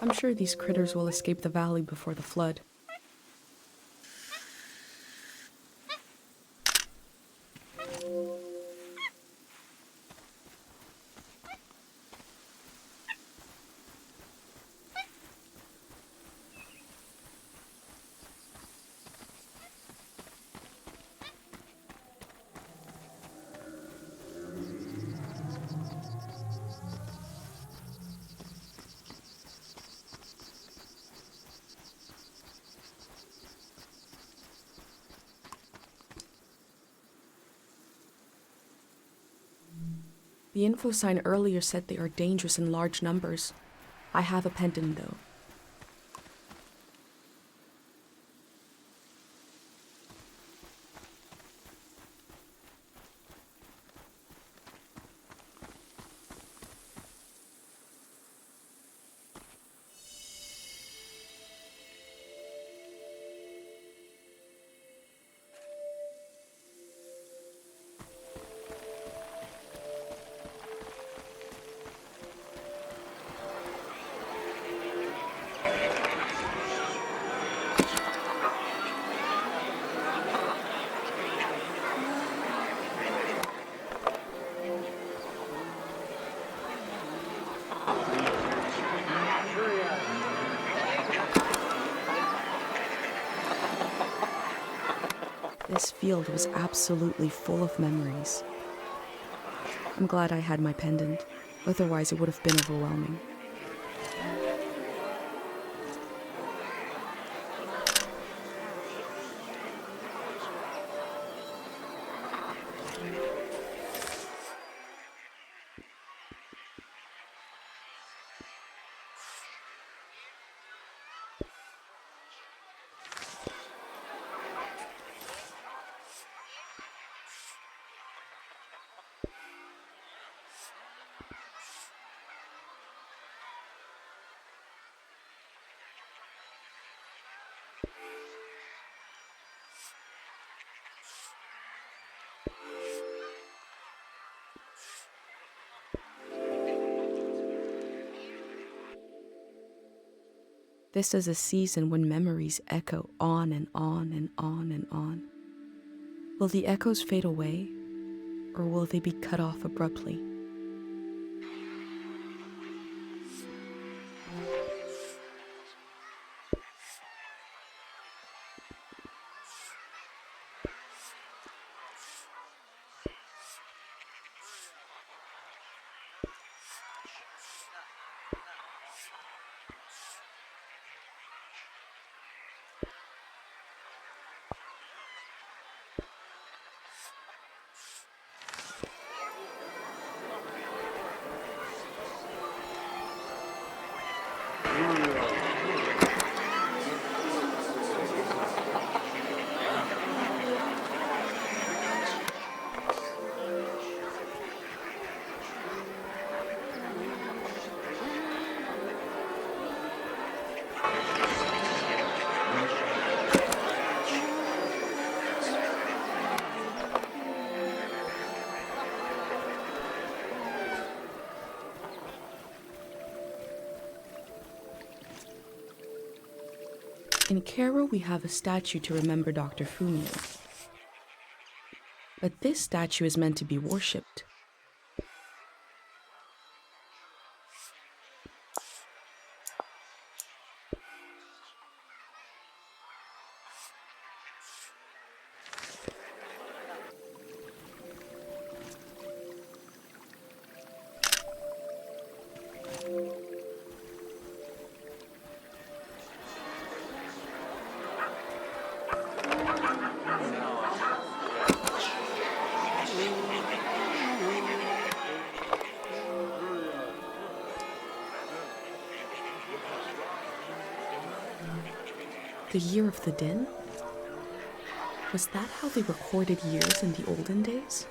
I'm sure these critters will escape the valley before the flood. The info sign earlier said they are dangerous in large numbers. I have a pendant though. This field was absolutely full of memories. I'm glad I had my pendant, otherwise it would have been overwhelming. This is a season when memories echo on and on and on and on. Will the echoes fade away, or will they be cut off abruptly? In Cairo, we have a statue to remember Dr. Fumio. But this statue is meant to be worshipped. The year of the din? Was that how they recorded years in the olden days?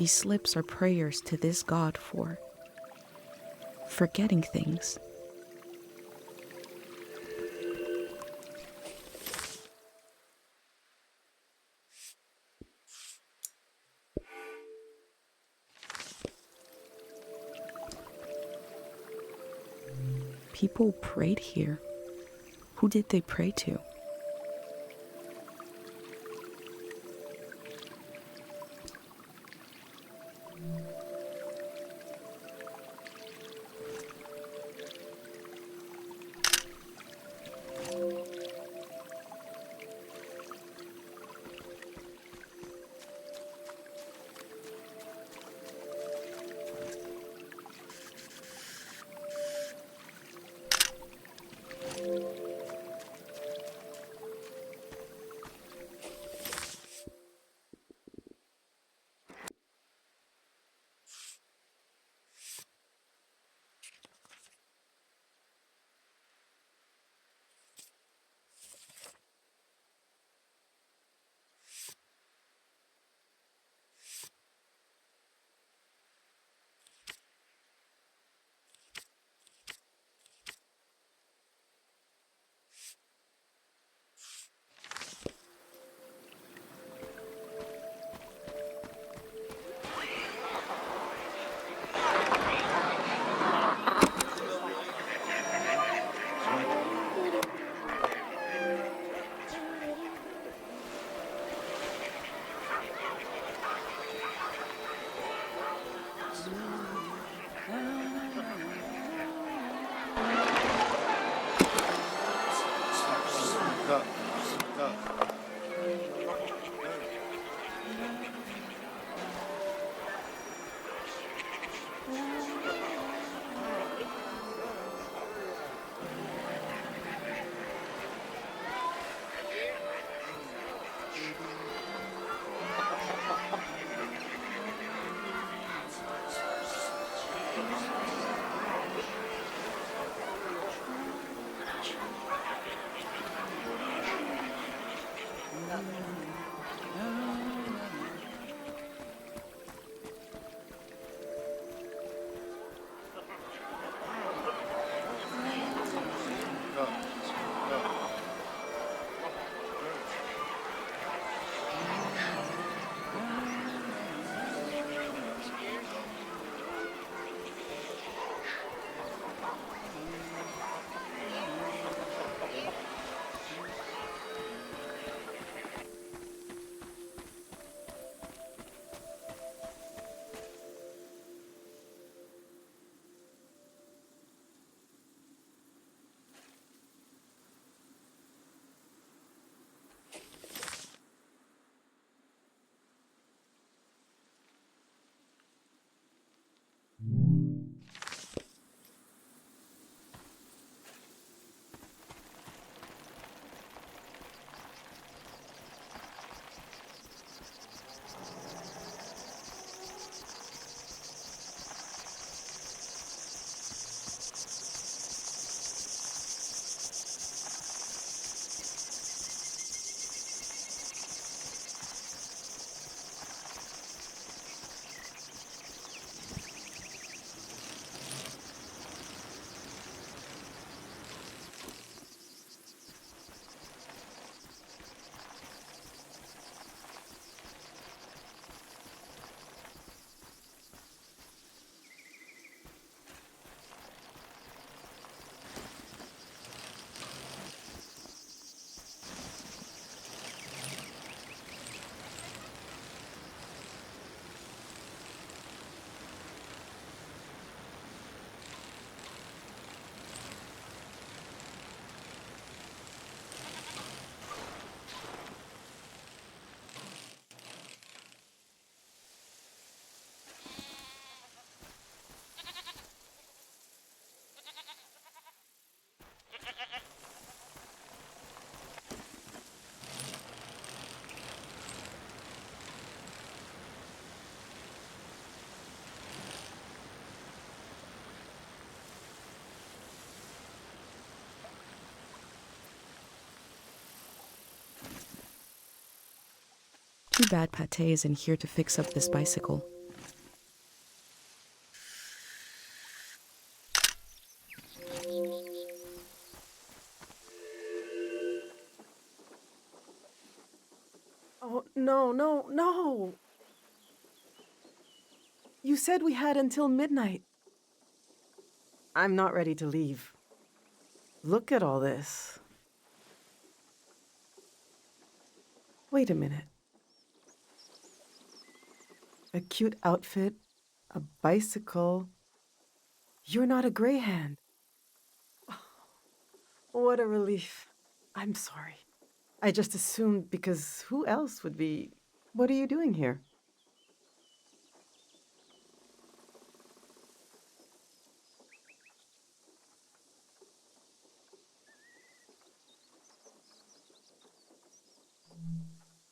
These slips are prayers to this God for forgetting things. People prayed here. Who did they pray to? Too bad Pate isn't here to fix up this bicycle. Oh, no, no, no! You said we had until midnight. I'm not ready to leave. Look at all this. Wait a minute. A cute outfit, a bicycle. You're not a greyhound. What a relief. I'm sorry. I just assumed because who else would be... What are you doing here?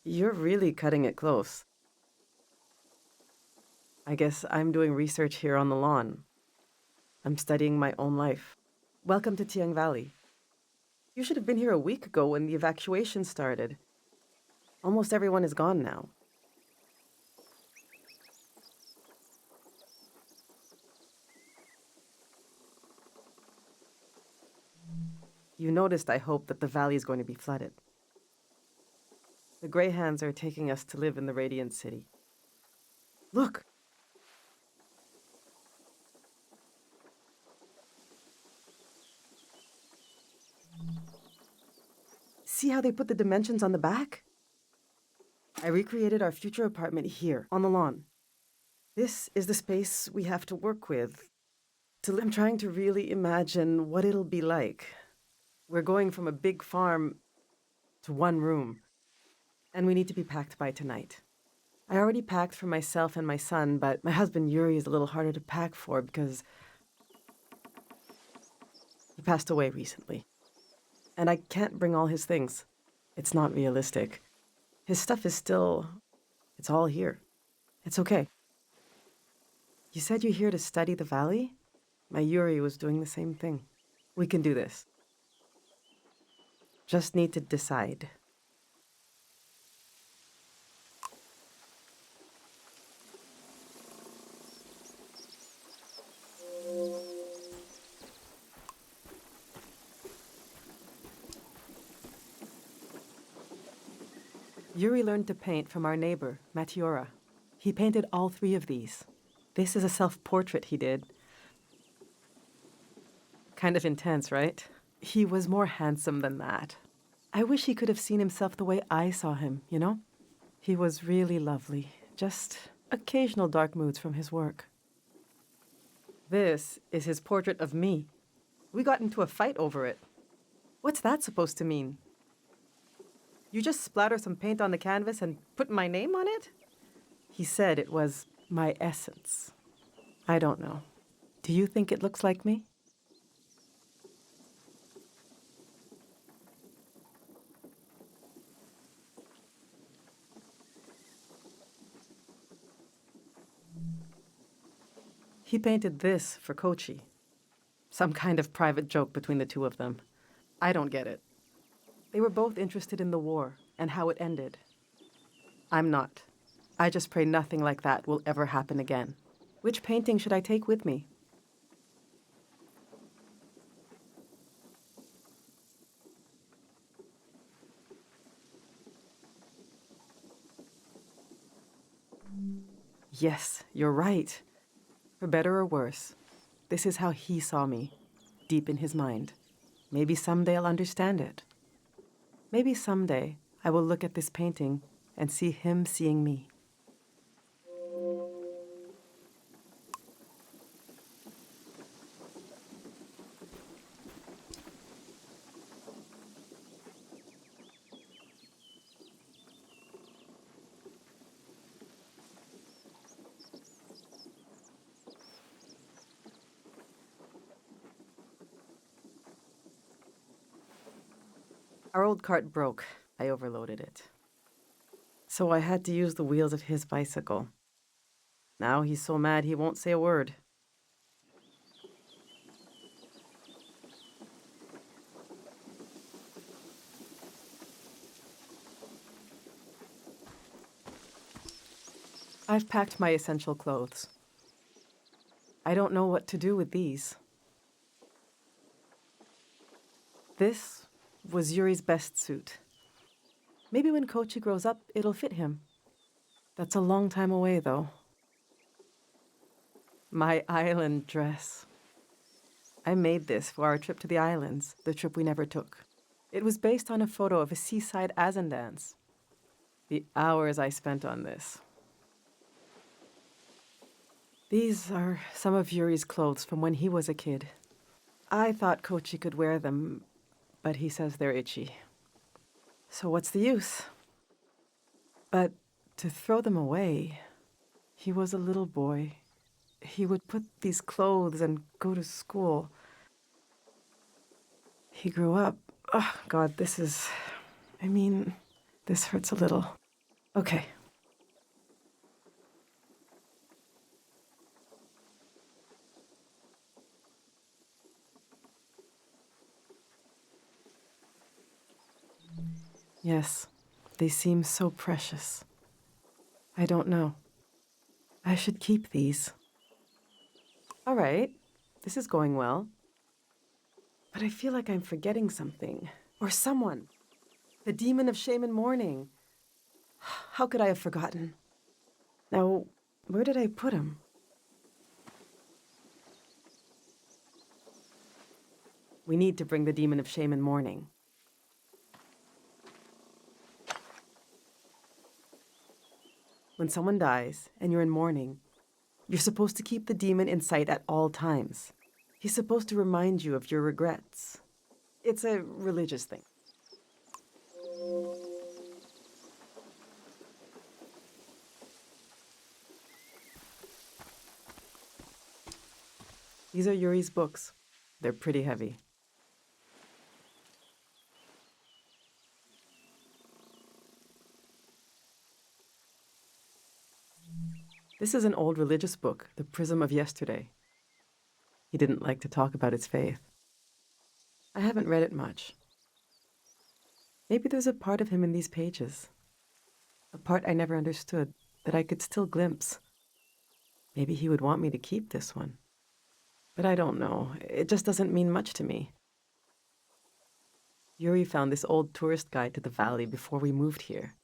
You're really cutting it close. I guess I'm doing research here on the lawn. I'm studying my own life. Welcome to Tiang Valley. You should have been here a week ago when the evacuation started. Almost everyone is gone now. You noticed, I hope, that the valley is going to be flooded. The Greyhands are taking us to live in the Radiant City. Look! See how they put the dimensions on the back? I recreated our future apartment here, on the lawn. This is the space we have to work with. I'm trying to really imagine what it'll be like. We're going from a big farm to one room, and we need to be packed by tonight. I already packed for myself and my son, but my husband Yuri is a little harder to pack for because he passed away recently. And I can't bring all his things. It's not realistic. His stuff is still... It's all here. It's okay. You said you're here to study the valley? My Yuri was doing the same thing. We can do this. Just need to decide. Yuri learned to paint from our neighbor, Matiora. He painted all three of these. This is a self-portrait he did. Kind of intense, right? He was more handsome than that. I wish he could have seen himself the way I saw him, you know? He was really lovely. Just occasional dark moods from his work. This is his portrait of me. We got into a fight over it. What's that supposed to mean? You just splatter some paint on the canvas and put my name on it? He said it was my essence. I don't know. Do you think it looks like me? He painted this for Kochi. Some kind of private joke between the two of them. I don't get it. They were both interested in the war and how it ended. I'm not. I just pray nothing like that will ever happen again. Which painting should I take with me? Yes, you're right. For better or worse, this is how he saw me, deep in his mind. Maybe someday I'll understand it. Maybe someday I will look at this painting and see him seeing me. Our old cart broke. I overloaded it. So I had to use the wheels of his bicycle. Now he's so mad he won't say a word. I've packed my essential clothes. I don't know what to do with these. This was Yuri's best suit. Maybe when Kochi grows up, it'll fit him. That's a long time away, though. My island dress. I made this for our trip to the islands, the trip we never took. It was based on a photo of a seaside Azan dance. The hours I spent on this. These are some of Yuri's clothes from when he was a kid. I thought Kochi could wear them, but he says they're itchy. So what's the use? But to throw them away, he was a little boy. He would put these clothes and go to school. He grew up. Oh, God, this hurts a little. Okay. Yes, they seem so precious. I don't know. I should keep these. All right, this is going well. But I feel like I'm forgetting something. Or someone. The demon of shame and mourning. How could I have forgotten? Now, where did I put him? We need to bring the demon of shame and mourning. When someone dies and you're in mourning, you're supposed to keep the demon in sight at all times. He's supposed to remind you of your regrets. It's a religious thing. These are Yuri's books. They're pretty heavy. This is an old religious book, The Prism of Yesterday. He didn't like to talk about his faith. I haven't read it much. Maybe there's a part of him in these pages. A part I never understood, that I could still glimpse. Maybe he would want me to keep this one. But I don't know. It just doesn't mean much to me. Yuri found this old tourist guide to the valley before we moved here.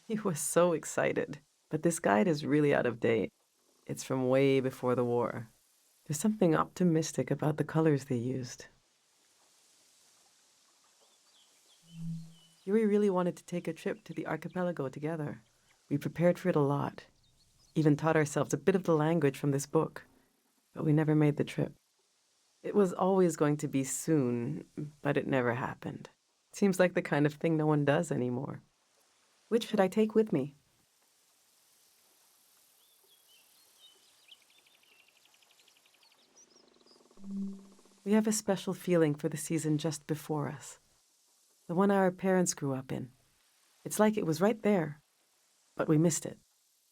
He was so excited. But this guide is really out of date. It's from way before the war. There's something optimistic about the colors they used. Yuri really wanted to take a trip to the archipelago together. We prepared for it a lot. Even taught ourselves a bit of the language from this book. But we never made the trip. It was always going to be soon, but it never happened. Seems like the kind of thing no one does anymore. Which should I take with me? We have a special feeling for the season just before us. The one our parents grew up in. It's like it was right there, but we missed it.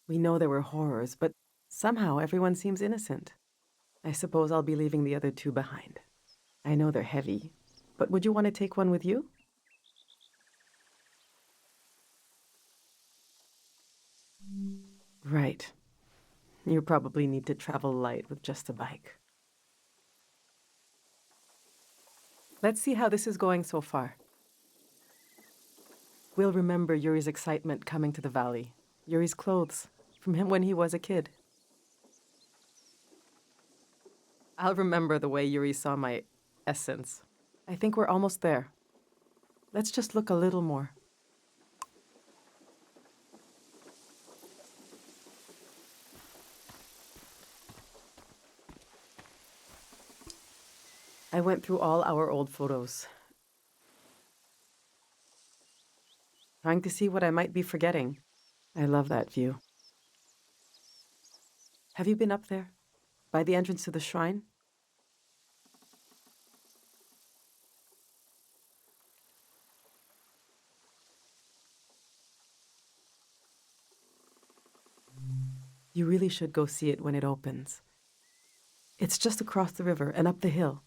We know there were horrors, but somehow everyone seems innocent. I suppose I'll be leaving the other two behind. I know they're heavy, but would you want to take one with you? Right. You probably need to travel light with just a bike. Let's see how this is going so far. We'll remember Yuri's excitement coming to the valley. Yuri's clothes, from him when he was a kid. I'll remember the way Yuri saw my essence. I think we're almost there. Let's just look a little more. I went through all our old photos, trying to see what I might be forgetting. I love that view. Have you been up there? By the entrance to the shrine? You really should go see it when it opens. It's just across the river and up the hill.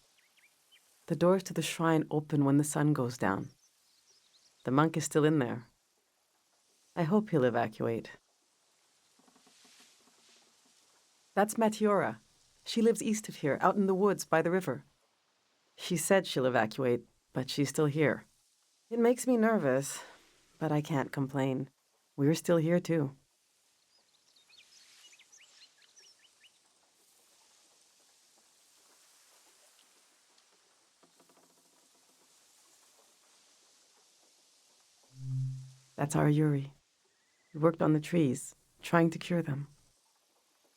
The doors to the shrine open when the sun goes down. The monk is still in there. I hope he'll evacuate. That's Matiora. She lives east of here, out in the woods by the river. She said she'll evacuate, but she's still here. It makes me nervous, but I can't complain. We're still here, too. That's our Yuri. He worked on the trees, trying to cure them.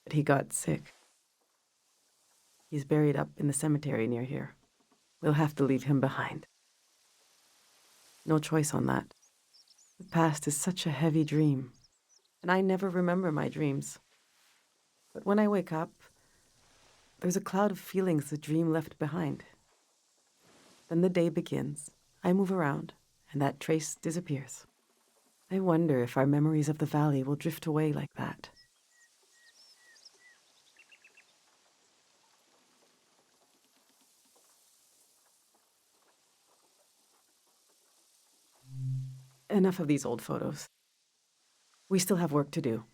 But he got sick. He's buried up in the cemetery near here. We'll have to leave him behind. No choice on that. The past is such a heavy dream, and I never remember my dreams. But when I wake up, there's a cloud of feelings the dream left behind. Then the day begins. I move around, and that trace disappears. I wonder if our memories of the valley will drift away like that. Enough of these old photos. We still have work to do.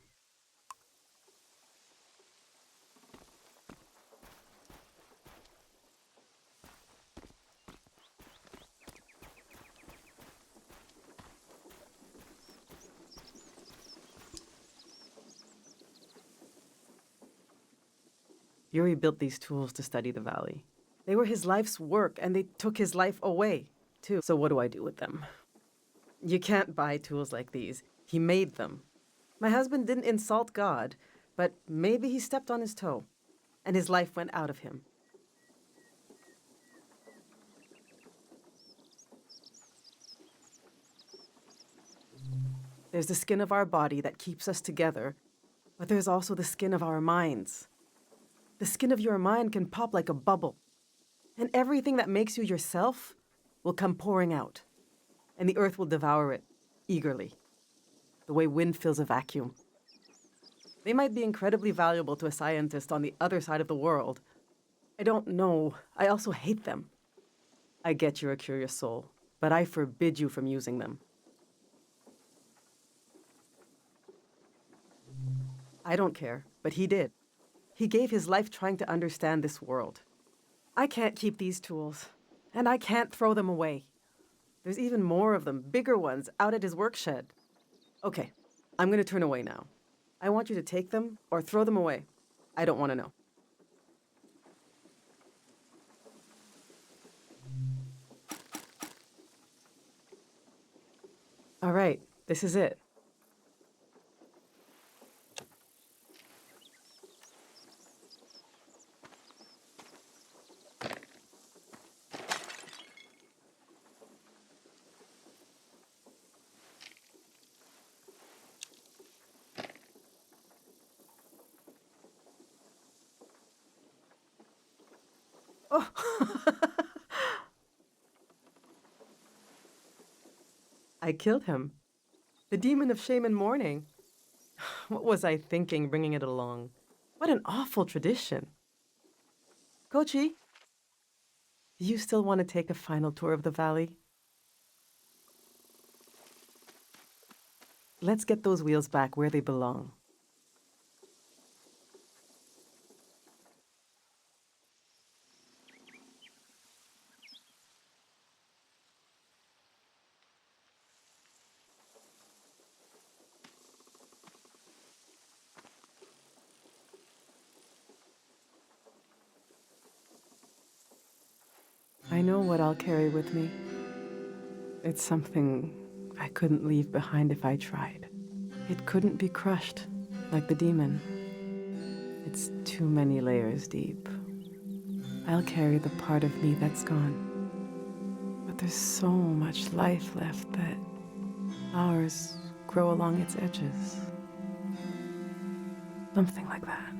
Yuri built these tools to study the valley. They were his life's work, and they took his life away, too. So what do I do with them? You can't buy tools like these. He made them. My husband didn't insult God, but maybe he stepped on his toe, and his life went out of him. There's the skin of our body that keeps us together, but there's also the skin of our minds. The skin of your mind can pop like a bubble, and everything that makes you yourself will come pouring out, and the earth will devour it eagerly, the way wind fills a vacuum. They might be incredibly valuable to a scientist on the other side of the world. I don't know. I also hate them. I get you're a curious soul, but I forbid you from using them. I don't care, but he did. He gave his life trying to understand this world. I can't keep these tools, and I can't throw them away. There's even more of them, bigger ones, out at his work shed. Okay, I'm gonna turn away now. I want you to take them or throw them away. I don't want to know. All right, this is it. Oh! I killed him. The demon of shame and mourning. What was I thinking bringing it along? What an awful tradition. Kochi, do you still want to take a final tour of the valley? Let's get those wheels back where they belong. I know what I'll carry with me. It's something I couldn't leave behind if I tried. It couldn't be crushed, like the demon. It's too many layers deep. I'll carry the part of me that's gone. But there's so much life left that flowers grow along its edges. Something like that.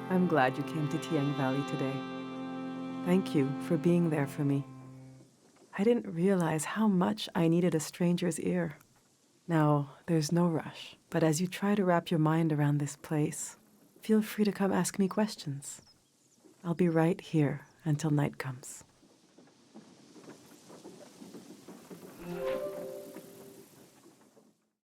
I'm glad you came to Tiang Valley today. Thank you for being there for me. I didn't realize how much I needed a stranger's ear. Now, there's no rush, but as you try to wrap your mind around this place, feel free to come ask me questions. I'll be right here until night comes.